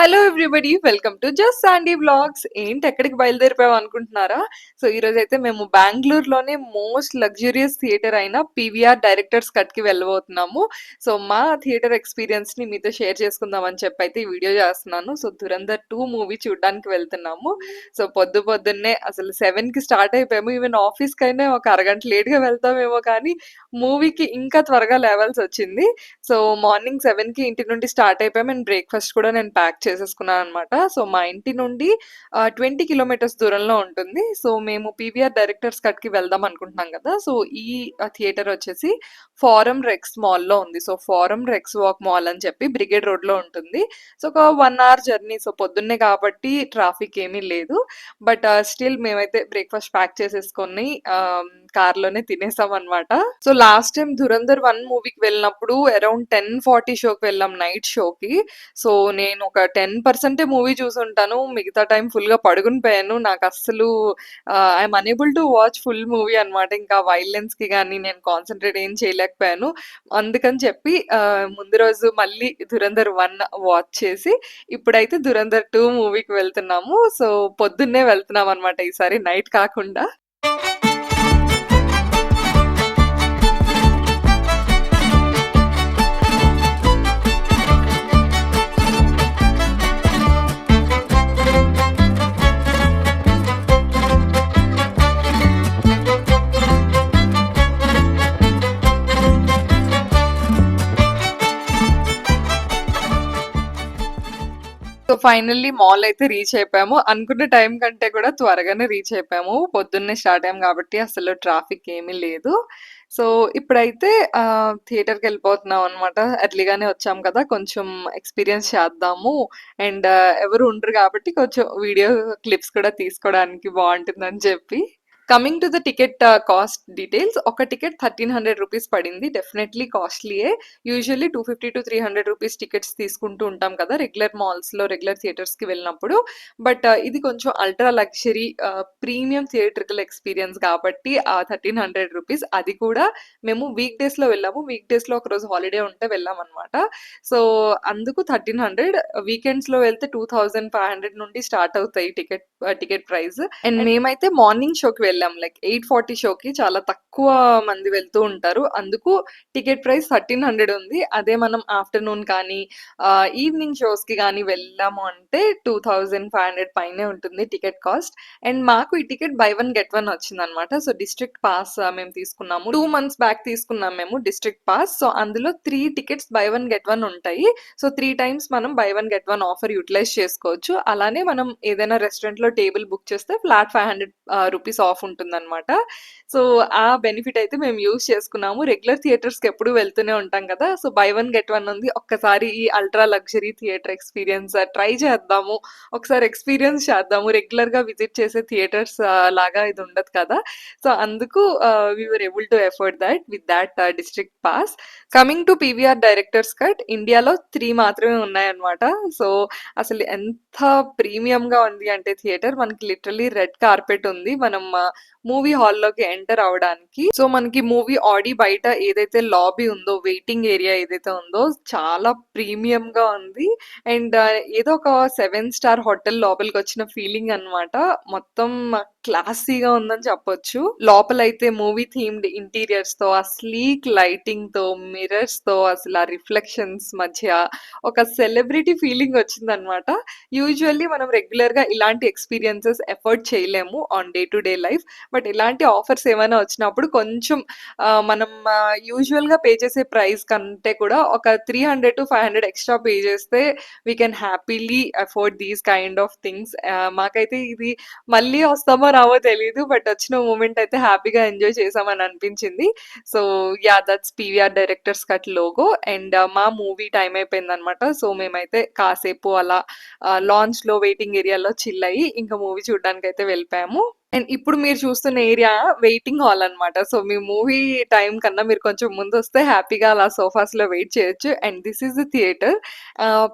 Hello everybody! Welcome to just Sandy vlogs. ఏంటి ఎక్కడికి బయలుదేరిపోయాం అనుకుంటున్నారా? సో, ఈరోజైతే మేము బెంగుళూరులోనే మోస్ట్ లగ్జూరియస్ థియేటర్ అయిన పీవీఆర్ డైరెక్టర్స్ కట్‌కి వెళ్ళబోతున్నాము. సో, మా థియేటర్ ఎక్స్‌పీరియన్స్‌ని మీతో షేర్ చేసుకుందాం అని చెప్పైతే ఈ వీడియో చేస్తున్నాను. సో, 'ధురంధర్ 2' మూవీ చూడ్డానికి వెళ్తున్నాము. సో, పొద్దున్నే అసలు 7కి స్టార్ట్ అయిపోయాము. ఈవెన్ ఆఫీస్‌కైనా ఒక అరగంట లేట్‌గా వెళ్తామేమో కానీ, మూవీకి ఇంకా త్వరగా లేవాల్సొచ్చింది. సో, మార్నింగ్ 7కి ఇంటి నుండి స్టార్ట్ అయిపోయాం. అండ్ బ్రేక్‌ఫాస్ట్ కూడా నేను ప్యాక్ చేసేసుకున్నాననమాట. సో, మా ఇంటి నుండి 20 కిలోమీటర్స్ దూరంలో ఉంటుంది. సో, మేము పీవీఆర్ డైరెక్టర్స్ కట్‌కి వెళ్దాం అనుకుంటున్నాం కదా! సో, ఈ థియేటర్ వచ్చేసి ఫోరం రెక్స్ మాల్‌లో ఉంది. So, forum rex walk mall అని చెప్పి బ్రిగేడ్ రోడ్‌లో ఉంటుంది. సో, ఒక 1 అవర్ జర్నీ. సో, పొద్దున్నే కాబట్టి ట్రాఫిక్ ఏమీ లేదు. బట్ స్టిల్ మేమైతే బ్రేక్‌ఫాస్ట్ ప్యాక్ చేసేసుకొని కార్‌లోనే తినేసామనమాట. సో, లాస్ట్ టైమ్ 'ధురంధర్ 1' మూవీకి వెళ్ళినప్పుడు అరౌండ్ 10:40 షోకి వెళ్ళాం నైట్ షోకి. సో, నేను ఒక 10% మూవీ చూసుంటాను. మిగతా టైం ఫుల్‌గా పడుకుని పోయాను. నాకస్సలు I'm unable to watch full movie అనమాట. ఇంకా వైలెన్స్‌కి గాని నేను కాన్సంట్రేట్ ఏం చేయలేకపోయాను. అందుకని చెప్పి ముందు రోజు మళ్ళీ 'ధురంధర్ 1' వాచ్ చేసి ఇప్పుడైతే 'ధురంధర్ 2' మూవీకి వెళ్తున్నాము. సో, పొద్దున్నే వెళ్తున్నామనమాట ఈసారి నైట్ కాకుండా. సో, ఫైనల్లీ మాల్ అయితే రీచ్ అయిపోయాము. అనుకున్న టైం కంటే కూడా త్వరగానే రీచ్ అయిపోయాము. పొద్దున్నే స్టార్ట్ అయ్యాం కాబట్టి అసలు ట్రాఫిక్ ఏమీ లేదు. సో, ఇప్పుడైతే థియేటర్‌కెళ్ళిపోతున్నాం అనమాట. ఎర్లీగానే వచ్చాం కదా! కొంచెం ఎక్స్‌పీరియన్స్ చేద్దాము. అండ్ ఎవరు ఉండరు కాబట్టి కొంచెం వీడియో క్లిప్స్ కూడా తీసుకోవడానికి బావుంటుందని చెప్పి. Coming to the ticket cost details. ఒక టికెట్ రూ. 1300 పడింది. డెఫినైట్‌లీ కాస్ట్‌లీయే. యూజువల్లీ 250-300 రూపీస్ టికెట్స్ తీసుకుంటూ ఉంటాం కదా! రెగ్యులర్ మాల్స్‌లో, రెగ్యులర్ థియేటర్స్‌కి వెళ్ళినప్పుడు. బట్ ఇది కొంచెం ultra luxury premium theatrical experience కాబట్టి ఆ 1300 రూపీస్ అది కూడా మేము వీక్ డేస్‌లో వెళ్ళాము. వీక్ డేస్‌లో ఒకరోజు హాలిడే ఉంటే వెళ్ళామనమాట. సో, అందుకు 1300. వీకెండ్స్‌లో వెళ్తే 2500 నుండి స్టార్ట్ అవుతాయి టికెట్ ప్రైస్. అండ్ మేమైతే మార్నింగ్ షోకి వెళ్ళాం. లైక్ 8:40 షోకి చాలా తక్కువ మంది వెళ్తూ ఉంటారు. అందుకు టికెట్ ప్రైస్ 1300 ఉంది. అదే మనం ఆఫ్టర్‌నూన్ కానీ ఈవినింగ్ షోస్‌కి గానీ వెళ్ళాము అంటే 2500 పైనే ఉంటుంది టికెట్ కాస్ట్. అండ్ మాకు ఈ ticket by one get one వచ్చిందనమాట. సో, డిస్ట్రిక్ట్ పాస్ మేము తీసుకున్నాము. 2 మంత్స్ బ్యాక్ తీసుకున్నాం మేము డిస్ట్రిక్ట్ పాస్. సో, అందులో 3 tickets buy one get one ఉంటాయి. సో, 3 టైమ్స్ మనం buy one get one offer utilise చేసుకోవచ్చు. అలానే మనం ఏదైనా రెస్టారెంట్‌లో టేబుల్ బుక్ చేస్తే ఫ్లాట్ 500 రూపీస్ ఆఫ్ ఉంటుందనమాట. సో, ఆ బెనిఫిట్ అయితే మేము యూజ్ చేసుకున్నాము. రెగ్యులర్ థియేటర్స్‌కి ఎప్పుడు వెళ్తూనే ఉంటాం కదా! So, by one get one ఉంది. ఒక్కసారి ఈ ultra luxury theatre experience try చేద్దాము. ఒకసారి ఎక్స్‌పీరియన్స్ చేద్దాము. రెగ్యులర్‌గా విజిట్ చేసే థియేటర్స్ లాగా ఇది ఉండదు కదా! సో, అందుకు we were able to afford that with that district pass. Coming to PVR directors cut ఇండియాలో 3 మాత్రమే ఉన్నాయన్నమాట. సో, అసలు ఎంత ప్రీమియంగా ఉంది అంటే థియేటర్ మనకి లిటరల్లీ రెడ్ కార్పెట్ ఉంది. మనం మూవీ హాల్‌లోకి ఎంటర్ అవ్వడానికి. సో, మనకి మూవీ ఆడి బయట ఏదైతే లాబీ ఉందో, వెయిటింగ్ ఏరియా ఏదైతే ఉందో చాలా ప్రీమియంగా ఉంది. అండ్ ఏదో ఒక 7 స్టార్ హోటల్ లోపలికొచ్చిన ఫీలింగ్ అన్నమాట. మొత్తం క్లాసీగా ఉందని చెప్పొచ్చు. లోపలైతే మూవీ థీమ్డ్ ఇంటీరియర్స్‌తో, ఆ స్లీక్ లైటింగ్‌తో, మిర్రర్స్‌తో అసలు ఆ రిఫ్లెక్షన్స్ మధ్య ఒక సెలబ్రిటీ ఫీలింగ్ వచ్చిందన్నమాట. యూజువల్లీ మనం రెగ్యులర్‌గా ఇలాంటి ఎక్స్‌పీరియన్సెస్ ఎఫోర్డ్ చేయలేము on day to day life. But ఇలాంటి ఆఫర్స్ ఏమైనా వచ్చినప్పుడు కొంచెం మనం యూజువల్‌గా పే చేసే ప్రైస్ కంటే కూడా ఒక 300-500 ఎక్స్‌ట్రా పే చేస్తే we can happily afford these kind of things. మాకైతే ఇది మళ్ళీ వస్తామో రామో తెలీదు. బట్ వచ్చిన మూమెంట్ అయితే హ్యాపీగా ఎంజాయ్ చేశామని అనిపించింది. So, yeah! That's PVR directors cut logo. And మా మూవీ టైమ్ అయిపోయిందనమాట. సో, మేమైతే కాసేపు అలా లాంచ్‌లో వెయిటింగ్ ఏరియాలో చిల్ అయ్యి ఇంకా మూవీ చూడ్డానికైతే వెళ్ళిపోయాము. అండ్ ఇప్పుడు మీరు చూస్తున్న ఏరియా వెయిటింగ్ హాల్ అన్నమాట. సో, మీ మూవీ టైమ్ కన్నా మీరు కొంచెం ముందొస్తే హ్యాపీగా అలా సోఫాస్‌లో వెయిట్ చేయొచ్చు. And this is the theatre.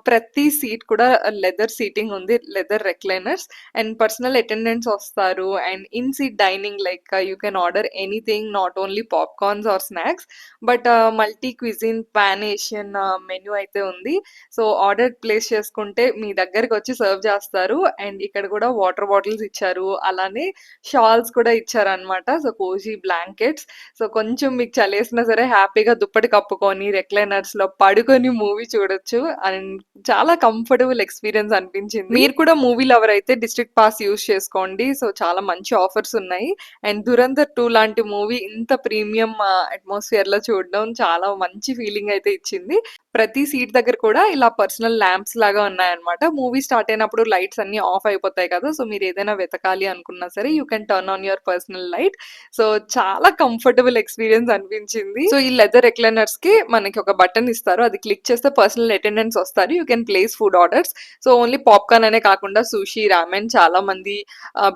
ప్రతి సీట్ కూడా లెదర్ సీటింగ్ ఉంది. Leather recliners and personal attendants వస్తారు. And in seat dining like you can order anything not only popcorns or snacks but multi cuisine pan Asian menu అయితే ఉంది. So, order place చేసుకుంటే మీ దగ్గరకొచ్చి serve చేస్తారు. And ఇక్కడ కూడా water bottles ఇచ్చారు. అలానే షాల్స్ కూడా ఇచ్చారనమాట. So, cosy blankets. సో, కొంచెం మీకు చలేసినా సరే హ్యాపీగా దుప్పటి కప్పుకొని రెక్లైనర్స్‌లో పడుకొని మూవీ చూడొచ్చు. అండ్ చాలా కంఫర్టబుల్ ఎక్స్‌పీరియన్స్ అనిపించింది. మీరు కూడా మూవీ లవర్ అయితే డిస్ట్రిక్ట్ పాస్ యూజ్ చేసుకోండి. సో, చాలా మంచి ఆఫర్స్ ఉన్నాయి. అండ్ 'ధురంధర్ 2' లాంటి మూవీ ఇంత ప్రీమియం అట్మాస్ఫియర్‌లో చూడడం చాలా మంచి ఫీలింగ్ అయితే ఇచ్చింది. ప్రతి సీట్ దగ్గర కూడా ఇలా పర్సనల్ ల్యాంప్స్ లాగా ఉన్నాయన్నమాట. మూవీ స్టార్ట్ అయినప్పుడు లైట్స్ అన్నీ ఆఫ్ అయిపోతాయి కదా! సో, మీరేదైనా వెతకాలి అనుకున్నా సరే you can turn on your personal light. So, చాలా కంఫర్టబుల్ ఎక్స్‌పీరియన్స్ అనిపించింది. సో, ఈ లెదర్ రిక్లైనర్స్‌కి మనకి ఒక బటన్ ఇస్తారు. అది క్లిక్ చేస్తే పర్సనల్ అటెండెంట్స్ వస్తారు. You can place food orders. So, only popcorn అనే కాకుండా సుషి, రామెన్ చాలా మంది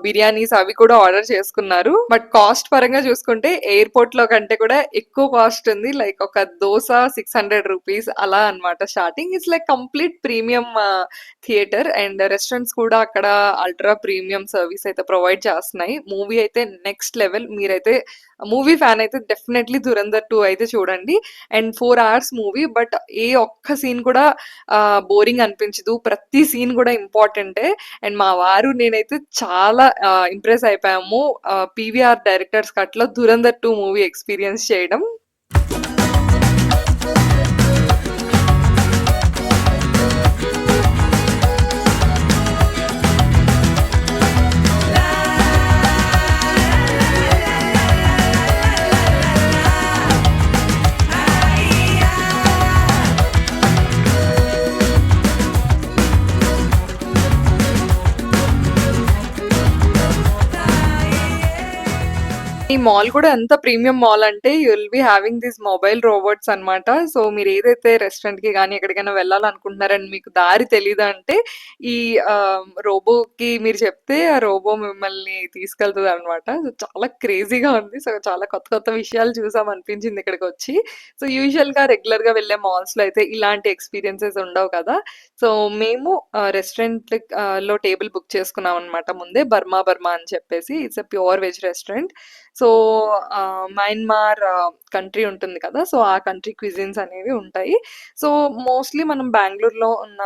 బిర్యానీస్ అవి కూడా ఆర్డర్ చేసుకున్నారు. బట్ కాస్ట్ పరంగా చూసుకుంటే ఎయిర్‌పోర్ట్‌లో కంటే కూడా ఎక్కువ కాస్ట్ ఉంది. లైక్ ఒక దోస ₹600 అలా అన్నమాట starting. It's like complete premium theatre and restaurants కూడా అక్కడ అల్ట్రా ప్రీమియం సర్వీస్ అయితే ప్రొవైడ్ చేస్తున్నాయి. మూవీ అయితే నెక్స్ట్ లెవెల్. మీరైతే మూవీ ఫ్యాన్ అయితే డెఫినెట్లీ 'ధురంధర్ 2' అయితే చూడండి. అండ్ 4 అవర్స్ మూవీ బట్ ఏ ఒక్క సీన్ కూడా బోరింగ్ అనిపించదు. ప్రతి సీన్ కూడా ఇంపార్టెంటే. అండ్ మా వారు నేనైతే చాలా ఇంప్రెస్ అయిపోయాము. పీవీఆర్ డైరెక్టర్స్ కట్‌లో 'ధురంధర్ 2' మూవీ ఎక్స్‌పీరియన్స్ చేయడం. ఈ మాల్ కూడా ఎంత ప్రీమియం మాల్ అంటే you will be having this mobile robots అన్నమాట. సో, మీరు ఏదైతే రెస్టారెంట్‌కి గాని, ఎక్కడికైనా వెళ్ళాలనుకుంటున్నారని మీకు దారి తెలీదంటే ఈ రోబోకి మీరు చెప్తే ఆ రోబో మిమ్మల్ని తీసుకెళ్తదన్నమాట. సో, చాలా క్రేజీగా ఉంది. సో, చాలా కొత్త కొత్త విషయాలు చూసామనిపించింది ఇక్కడికొచ్చి. సో, యూజువల్‌గా రెగ్యులర్‌గా వెళ్ళే మాల్స్‌లో అయితే ఇలాంటి ఎక్స్‌పీరియన్సెస్ ఉండవు కదా! సో, మేము రెస్టారెంట్ లో టేబుల్ బుక్ చేసుకున్నామన్నమాట ముందే. బర్మా బర్మా అని చెప్పేసి. It's a pure veg restaurant. So, Myanmar country ఉంటుంది కదా! సో, ఆ కంట్రీ క్విజిన్స్ అనేవి ఉంటాయి. సో, మోస్ట్‌లీ మనం బెంగుళూరులో ఉన్న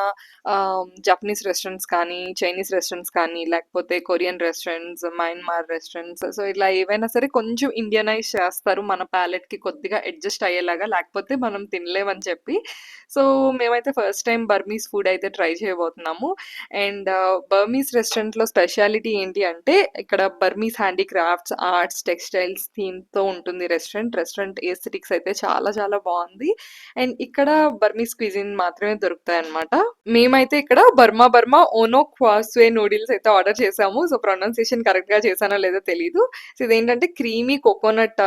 జపనీస్ రెస్టారెంట్స్ కానీ, చైనీస్ రెస్టారెంట్స్ కానీ, లేకపోతే Korean restaurants, Myanmar restaurants so, ఇలా ఏవైనా సరే కొంచెం ఇండియనైజ్ చేస్తారు. మన పాలెట్‌కి కొద్దిగా అడ్జస్ట్ అయ్యేలాగా. లేకపోతే మనం తినలేమని చెప్పి. సో, మేమైతే ఫస్ట్ టైమ్ బర్మీస్ ఫుడ్ అయితే ట్రై చేయబోతున్నాము. అండ్ బర్మీస్ రెస్టారెంట్‌లో స్పెషాలిటీ ఏంటి అంటే ఇక్కడ బర్మీస్ హ్యాండీక్రాఫ్ట్స్, ఆర్ట్స్, టెక్స్‌టైల్స్ థీమ్‌తో ఉంటుంది రెస్టారెంట్. రెస్టారెంట్ ఏస్థెటిక్స్ అయితే చాలా చాలా బావుంది. అండ్ ఇక్కడ బర్మీస్ క్విజిన్ మాత్రమే దొరుకుతాయన్నమాట. మేమైతే ఇక్కడ బర్మా బర్మా ఓనో క్వాస్వే నూడిల్స్ అయితే ఆర్డర్ చేసాము. సో, ప్రొనౌన్సియేషన్ కరెక్ట్‌గా చేశానో లేదో తెలీదు. సో, ఇదేంటంటే క్రీమీ కోకోనట్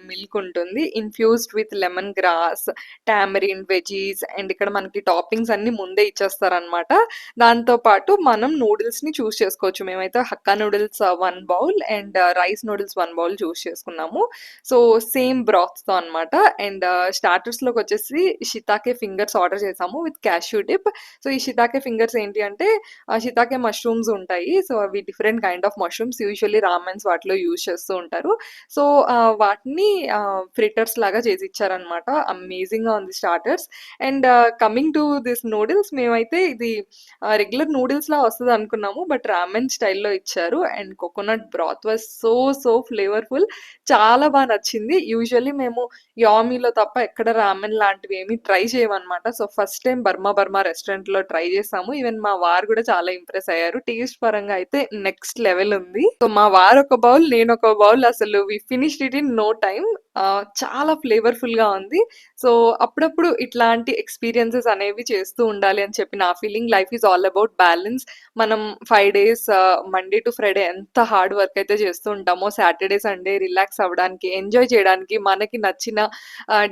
మిల్క్ ఉంటుంది. Infused with lemon grass, tamarind, veggies and ఇక్కడ మనకి టాపింగ్స్ అన్నీ ముందే ఇచ్చేస్తారనమాట. దాంతో పాటు మనం నూడిల్స్‌ని చూజ్ చేసుకోవచ్చు. మేమైతే hakka noodles 1 bowl and rice noodles 1 bowl choose చేసుకున్నాము. సో, సేమ్ బ్రాత్‌తో అనమాట. అండ్ స్టార్టర్స్‌లోకొచ్చేసి షితాకే ఫింగర్స్ ఆర్డర్ చేసాము విత్ క్యాష్యూ డిప్. సో, ఈ షితాకే ఫింగర్స్ ఏంటి అంటే షితాకే మష్రూమ్స్ ఉంటాయి. సో, అవి different kind of mushrooms usually ramens వాటిలో యూజ్ చేస్తూ ఉంటారు. సో, వాటిని ఫ్రిటర్స్ లాగా చేసి ఇచ్చారనమాట. అమేజింగ్‌గా ఉంది starters. And coming to this noodles మేమైతే ఇది రెగ్యులర్ నూడిల్స్‌లా వస్తదనుకున్నాము. బట్ రామెన్ స్టైల్‌లో ఇచ్చారు. And coconut broth was so flavourful. చాలా నచ్చింది. యూజువల్లీ మేము యామీలో తప్ప ఎక్కడ రామెన్ లాంటివి ఏమి ట్రై చేయమనమాట. So, first time Burma Burma రెస్టారెంట్‌లో ట్రై చేసాము. ఈవెన్ మా వారు కూడా చాలా ఇంప్రెస్ అయ్యారు. టేస్ట్ పరంగా అయితే నెక్స్ట్ లెవెల్ ఉంది. సో, మా వారు ఒక బౌల్, నేనొక బౌల్ అసలు we finished it in no time. చాలా ఫ్లేవర్‌ఫుల్‌గా ఉంది. సో, అప్పుడప్పుడు ఇట్లాంటి ఎక్స్‌పీరియన్సెస్ అనేవి చేస్తూ ఉండాలి అని చెప్పి నా feeling. Life is all about balance. మనం 5 డేస్ మండే టు ఫ్రైడే ఎంత హార్డ్ వర్క్ అయితే చేస్తూ ఉంటామో సాటర్‌డే, సండే సండే రిలాక్స్ అవ్వడానికి, ఎంజాయ్ చేయడానికి, మనకి నచ్చిన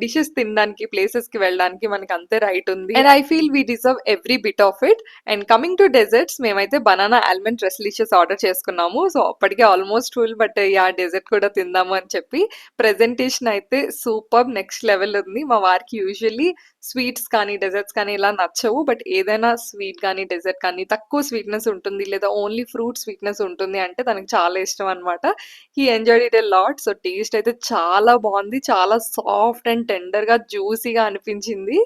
డిషెస్ తినడానికి, ప్లేసెస్‌కి వెళ్ళడానికి మనకి అంతే రైట్ ఉంది. And I feel we deserve every bit of it. And coming to desserts మేమైతే బనానా ఆల్మండ్ రెస్లిషియస్ ఆర్డర్ చేసుకున్నాము. సో, అప్పటికే almost full but yeah! Dessert కూడా తిందాము అని చెప్పి. ప్రెజెంటేషన్ అయితే సూపర్బ్ నెక్స్ట్ లెవెల్ ఉంది. మా వారికి యూజువల్లీ స్వీట్స్ కానీ, డెజర్ట్స్ కానీ ఇలా నచ్చవు. బట్ ఏదైనా స్వీట్ గానీ, డెజర్ట్ కానీ తక్కువ స్వీట్‌నెస్ ఉంటుంది లేదా ఓన్లీ ఫ్రూట్ స్వీట్‌నెస్ ఉంటుంది అంటే తనకి చాలా ఇష్టం అన్నమాట. He enjoyed it a lot. So, taste అయితే చాలా బావుంది. చాలా సాఫ్ట్ అండ్ టెండర్‌గా, జ్యూసీగా అనిపించింది.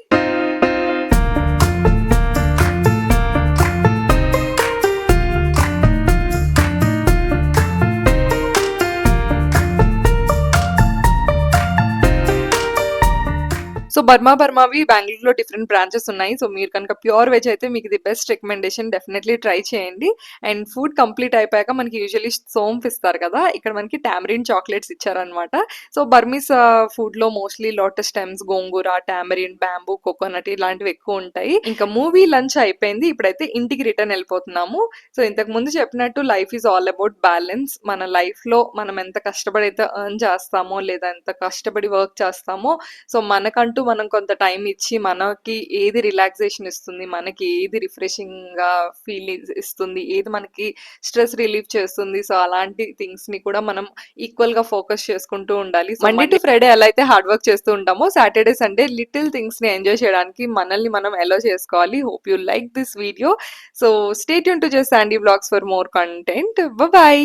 సో, బర్మావి బెంగుళూరులో డిఫరెంట్ బ్రాంచెస్ ఉన్నాయి. సో, మీరు కనుక ప్యూర్ వెజ్ అయితే మీకు ఇది బెస్ట్ రికమెండేషన్. డెఫినైట్‌లీ ట్రై చేయండి. అండ్ ఫుడ్ కంప్లీట్ అయిపోయాక మనకి యూజువల్లీ సోంఫ్ ఇస్తారు కదా! ఇక్కడ మనకి టామరిన్ చాక్లెట్స్ ఇచ్చారనమాట. సో, బర్మీస్ ఫుడ్‌లో మోస్ట్‌లీ లోటస్ స్టెమ్స్, గోంగూర, టామరిన్, బ్యాంబూ, కోకోనట్ ఇలాంటివి ఎక్కువ ఉంటాయి. ఇంకా మూవీ లంచ్ అయిపోయింది. ఇప్పుడైతే ఇంటికి రిటర్న్ ఎళ్ళిపోతున్నాము. సో, ఇంతకు ముందు చెప్పినట్టు life is all about balance. మన లైఫ్‌లో మనం ఎంత కష్టపడి అయితే ఎర్న్ చేస్తామో లేదా ఎంత కష్టపడి వర్క్ చేస్తామో సో, మనకంటూ మనం కొంత టైం ఇచ్చి, మనకి ఏది రిలాక్సేషన్ ఇస్తుంది, మనకి ఏది రిఫ్రెషింగ్‌గా ఇస్తుంది, ఏది మనకి స్ట్రెస్ రిలీఫ్ చేస్తుంది. సో, అలాంటి థింగ్స్‌ని కూడా మనం ఈక్వల్‌గా ఫోకస్ చేసుకుంటూ ఉండాలి. సో, మండే టు ఫ్రైడే ఎలా అయితే హార్డ్ వర్క్ చేస్తూ ఉంటామో, సాటర్‌డే, సండే లిటిల్ థింగ్స్‌ని ఎంజాయ్ చేయడానికి మనల్ని మనం అలో చేసుకోవాలి. Hope you like this video. So, stay tune to just Sandy vlogs for more content. Bye.